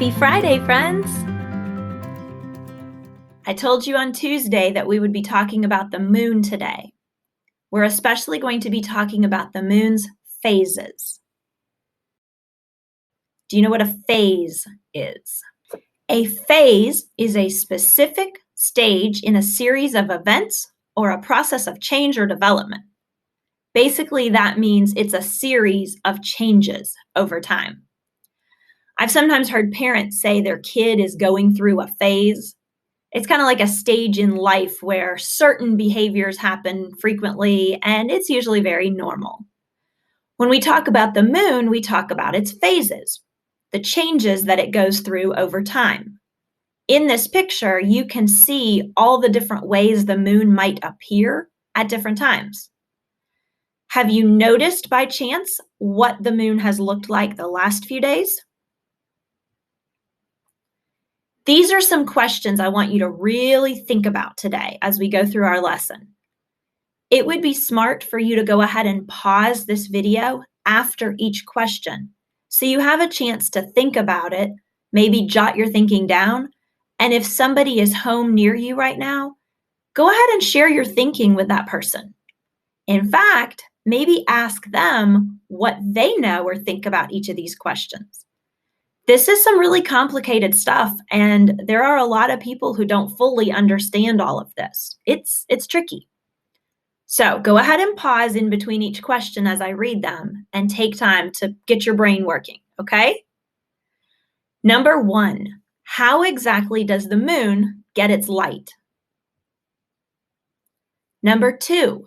Happy Friday, friends! I told you on Tuesday that we would be talking about the moon today. We're especially going to be talking about the moon's phases. Do you know what a phase is? A phase is a specific stage in a series of events or a process of change or development. Basically, that means it's a series of changes over time. I've sometimes heard parents say their kid is going through a phase. It's kind of like a stage in life where certain behaviors happen frequently, and it's usually very normal. When we talk about the moon, we talk about its phases, the changes that it goes through over time. In this picture, you can see all the different ways the moon might appear at different times. Have you noticed by chance what the moon has looked like the last few days? These are some questions I want you to really think about today as we go through our lesson. It would be smart for you to go ahead and pause this video after each question so you have a chance to think about it, maybe jot your thinking down, and if somebody is home near you right now, go ahead and share your thinking with that person. In fact, maybe ask them what they know or think about each of these questions. This is some really complicated stuff, and there are a lot of people who don't fully understand all of this. It's tricky. So go ahead and pause in between each question as I read them and take time to get your brain working, okay? Number 1, how exactly does the moon get its light? Number 2,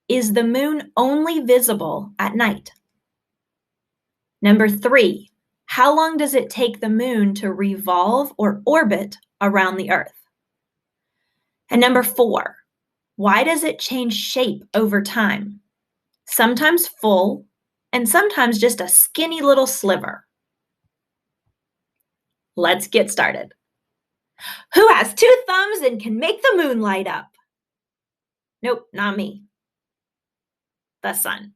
is the moon only visible at night? Number 3, how long does it take the moon to revolve or orbit around the Earth? And number 4, why does it change shape over time? Sometimes full, and sometimes just a skinny little sliver. Let's get started. Who has 2 thumbs and can make the moon light up? Nope, not me. The sun.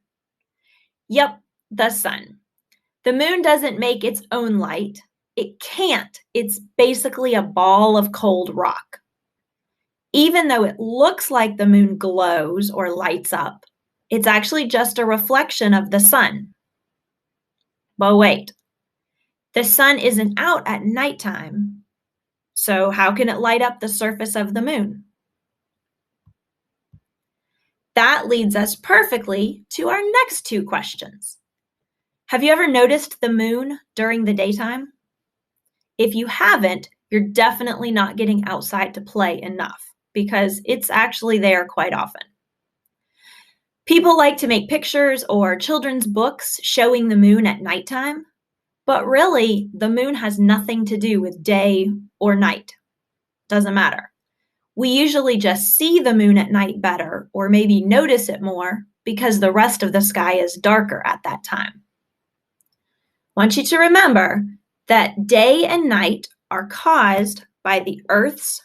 Yep, the sun. The moon doesn't make its own light. It can't. It's basically a ball of cold rock. Even though it looks like the moon glows or lights up, it's actually just a reflection of the sun. But wait, the sun isn't out at nighttime, so how can it light up the surface of the moon? That leads us perfectly to our next 2 questions. Have you ever noticed the moon during the daytime? If you haven't, you're definitely not getting outside to play enough because it's actually there quite often. People like to make pictures or children's books showing the moon at nighttime, but really the moon has nothing to do with day or night. Doesn't matter. We usually just see the moon at night better or maybe notice it more because the rest of the sky is darker at that time. I want you to remember that day and night are caused by the Earth's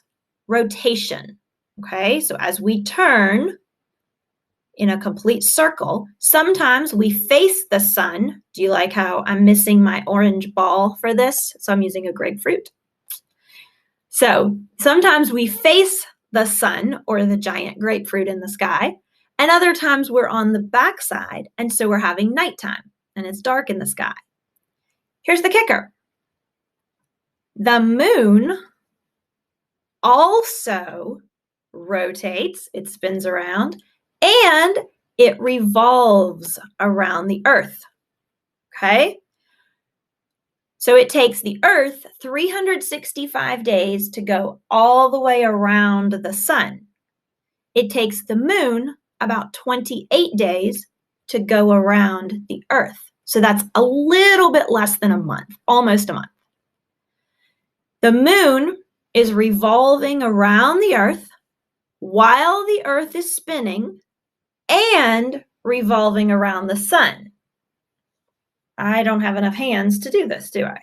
rotation. Okay, so as we turn in a complete circle, sometimes we face the sun. Do you like how I'm missing my orange ball for this? So I'm using a grapefruit. So sometimes we face the sun or the giant grapefruit in the sky, and other times we're on the backside, and so we're having nighttime, and it's dark in the sky. Here's the kicker. The moon also rotates, it spins around, and it revolves around the Earth, okay? So it takes the Earth 365 days to go all the way around the sun. It takes the moon about 28 days to go around the Earth. So that's a little bit less than a month, almost a month. The moon is revolving around the Earth while the Earth is spinning and revolving around the sun. I don't have enough hands to do this, do I?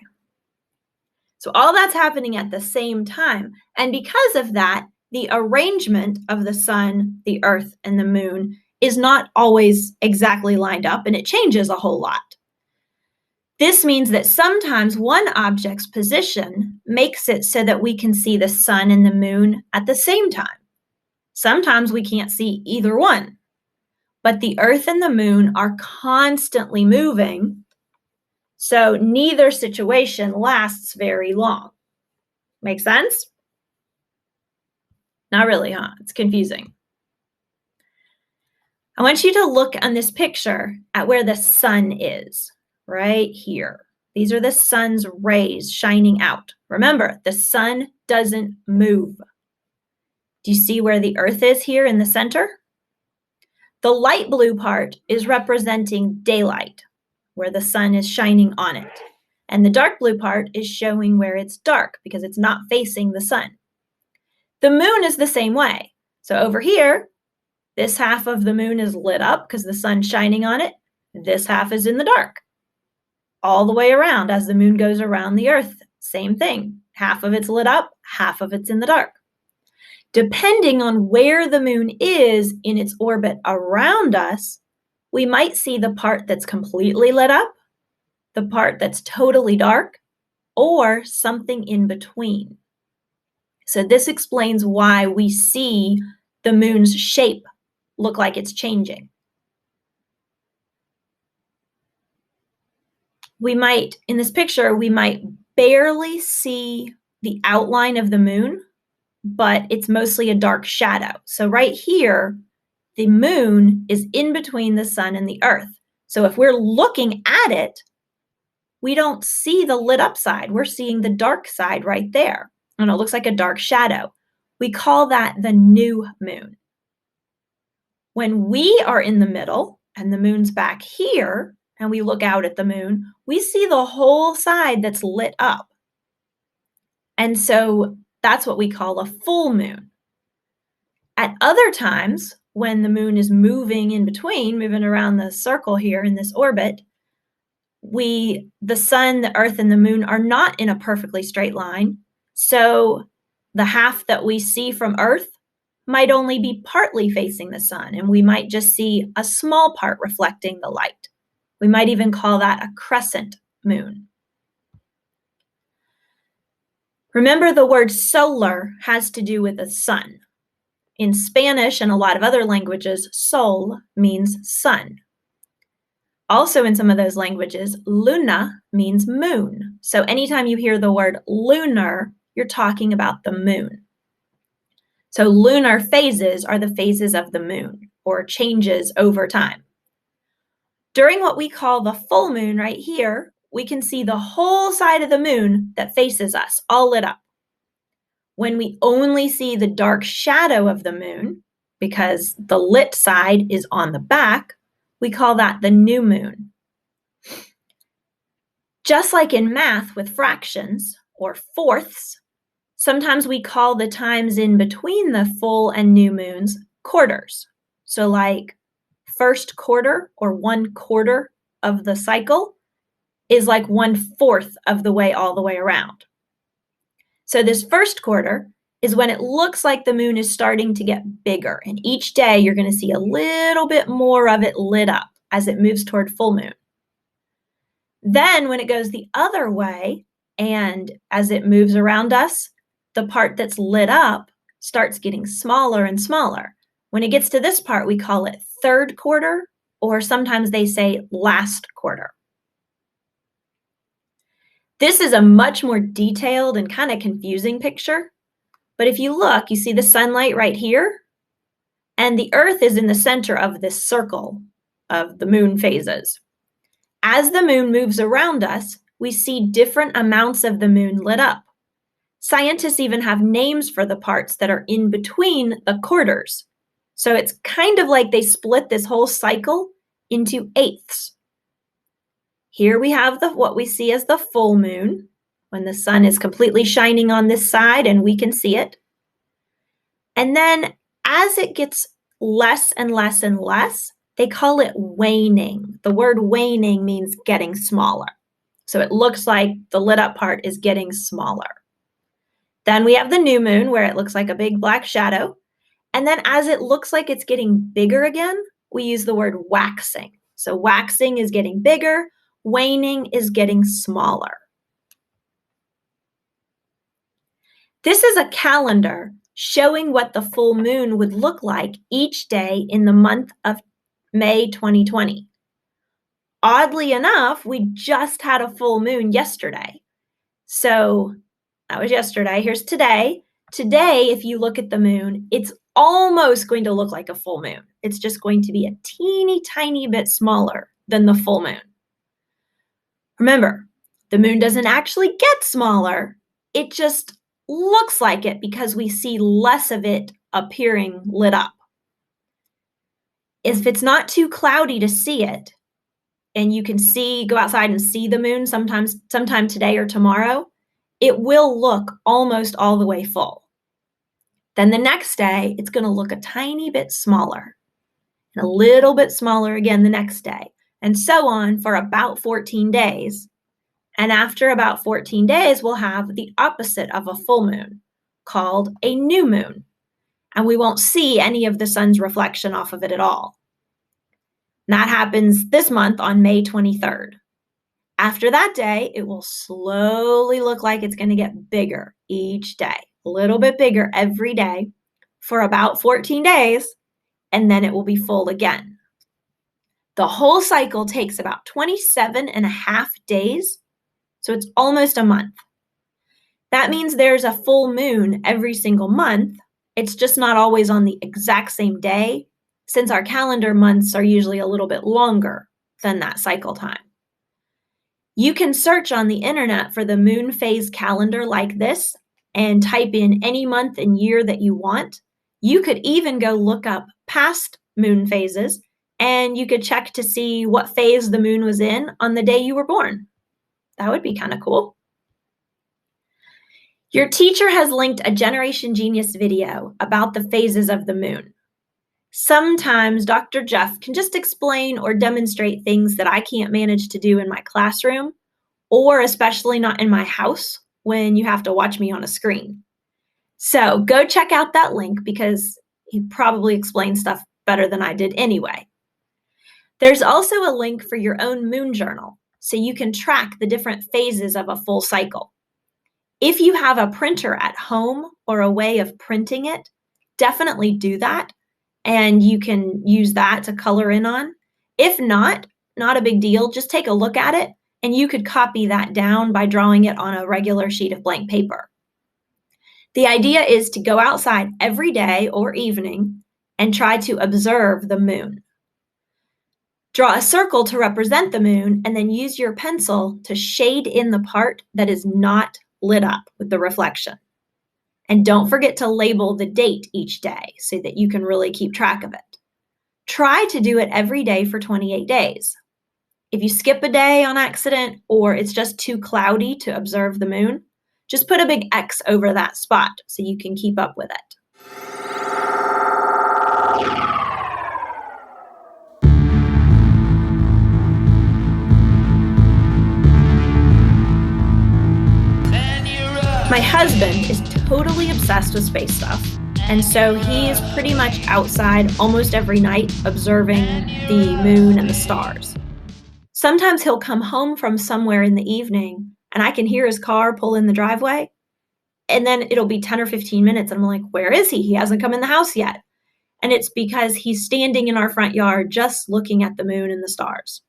So all that's happening at the same time. And because of that, the arrangement of the sun, the Earth, and the moon is not always exactly lined up, and it changes a whole lot. This means that sometimes one object's position makes it so that we can see the sun and the moon at the same time. Sometimes we can't see either one, but the Earth and the moon are constantly moving, so neither situation lasts very long. Make sense? Not really, huh? It's confusing. I want you to look on this picture at where the sun is, right here. These are the sun's rays shining out. Remember, the sun doesn't move. Do you see where the Earth is here in the center? The light blue part is representing daylight, where the sun is shining on it. And the dark blue part is showing where it's dark because it's not facing the sun. The moon is the same way. So over here, this half of the moon is lit up because the sun's shining on it. This half is in the dark. All the way around as the moon goes around the Earth, same thing. Half of it's lit up, half of it's in the dark. Depending on where the moon is in its orbit around us, we might see the part that's completely lit up, the part that's totally dark, or something in between. So this explains why we see the moon's shape look like it's changing. In this picture, we might barely see the outline of the moon, but it's mostly a dark shadow. So right here, the moon is in between the sun and the Earth. So if we're looking at it, we don't see the lit up side. We're seeing the dark side right there. And it looks like a dark shadow. We call that the new moon. When we are in the middle and the moon's back here, and we look out at the moon, we see the whole side that's lit up. And so that's what we call a full moon. At other times, when the moon is moving in between, moving around the circle here in this orbit, the sun, the Earth, and the moon are not in a perfectly straight line. So the half that we see from Earth might only be partly facing the sun, and we might just see a small part reflecting the light. We might even call that a crescent moon. Remember, the word solar has to do with the sun. In Spanish and a lot of other languages, sol means sun. Also in some of those languages, luna means moon. So anytime you hear the word lunar, you're talking about the moon. So lunar phases are the phases of the moon, or changes over time. During what we call the full moon right here, we can see the whole side of the moon that faces us, all lit up. When we only see the dark shadow of the moon, because the lit side is on the back, we call that the new moon. Just like in math with fractions or fourths, sometimes we call the times in between the full and new moons quarters. So like first quarter or 1/4 of the cycle is like 1/4 of the way all the way around. So this first quarter is when it looks like the moon is starting to get bigger. And each day you're going to see a little bit more of it lit up as it moves toward full moon. Then when it goes the other way, and as it moves around us, the part that's lit up starts getting smaller and smaller. When it gets to this part, we call it third quarter, or sometimes they say last quarter. This is a much more detailed and kind of confusing picture. But if you look, you see the sunlight right here, and the Earth is in the center of this circle of the moon phases. As the moon moves around us, we see different amounts of the moon lit up. Scientists even have names for the parts that are in between the quarters. So it's kind of like they split this whole cycle into eighths. Here we have what we see as the full moon, when the sun is completely shining on this side and we can see it. And then as it gets less and less and less, they call it waning. The word waning means getting smaller. So it looks like the lit up part is getting smaller. Then we have the new moon, where it looks like a big black shadow. And then as it looks like it's getting bigger again, we use the word waxing. So waxing is getting bigger. waning is getting smaller. This is a calendar showing what the full moon would look like each day in the month of May 2020. Oddly enough, we just had a full moon yesterday. So that was yesterday. Here's today. Today, if you look at the moon, it's almost going to look like a full moon. It's just going to be a teeny tiny bit smaller than the full moon. Remember, the moon doesn't actually get smaller. It just looks like it because we see less of it appearing lit up. If it's not too cloudy to see it, and you can go outside and see the moon sometime today or tomorrow, it will look almost all the way full. Then the next day, it's going to look a tiny bit smaller, and a little bit smaller again the next day, and so on for about 14 days. And after about 14 days, we'll have the opposite of a full moon, called a new moon, and we won't see any of the sun's reflection off of it at all. And that happens this month on May 23rd. After that day, it will slowly look like it's going to get bigger each day, a little bit bigger every day for about 14 days, and then it will be full again. The whole cycle takes about 27 and a half days, so it's almost a month. That means there's a full moon every single month. It's just not always on the exact same day, since our calendar months are usually a little bit longer than that cycle time. You can search on the internet for the moon phase calendar like this and type in any month and year that you want. You could even go look up past moon phases, and you could check to see what phase the moon was in on the day you were born. That would be kind of cool. Your teacher has linked a Generation Genius video about the phases of the moon. Sometimes Dr. Jeff can just explain or demonstrate things that I can't manage to do in my classroom, or especially not in my house when you have to watch me on a screen. So go check out that link because he probably explains stuff better than I did anyway. There's also a link for your own moon journal, so you can track the different phases of a full cycle. If you have a printer at home or a way of printing it, definitely do that. And you can use that to color in on. If not a big deal. Just take a look at it, and you could copy that down by drawing it on a regular sheet of blank paper. The idea is to go outside every day or evening and try to observe the moon. Draw a circle to represent the moon, and then use your pencil to shade in the part that is not lit up with the reflection. And don't forget to label the date each day so that you can really keep track of it. Try to do it every day for 28 days. If you skip a day on accident or it's just too cloudy to observe the moon, just put a big X over that spot so you can keep up with it. My husband is totally obsessed with space stuff, and so he is pretty much outside almost every night observing the moon and the stars. Sometimes he'll come home from somewhere in the evening, and I can hear his car pull in the driveway, and then it'll be 10 or 15 minutes, and I'm like, where is he? He hasn't come in the house yet. And it's because he's standing in our front yard just looking at the moon and the stars.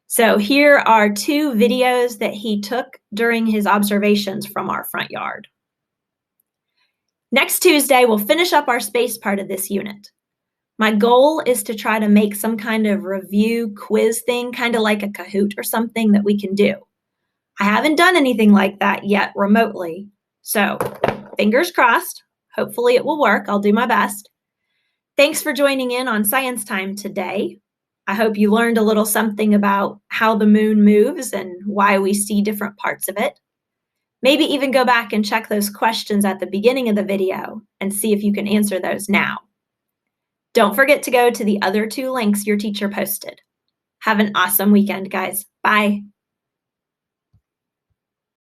So here are 2 videos that he took during his observations from our front yard. Next Tuesday, we'll finish up our space part of this unit. My goal is to try to make some kind of review quiz thing, kind of like a Kahoot or something that we can do. I haven't done anything like that yet remotely, so fingers crossed. Hopefully it will work. I'll do my best. Thanks for joining in on Science Time today. I hope you learned a little something about how the moon moves and why we see different parts of it. Maybe even go back and check those questions at the beginning of the video and see if you can answer those now. Don't forget to go to the other 2 links your teacher posted. Have an awesome weekend, guys. Bye.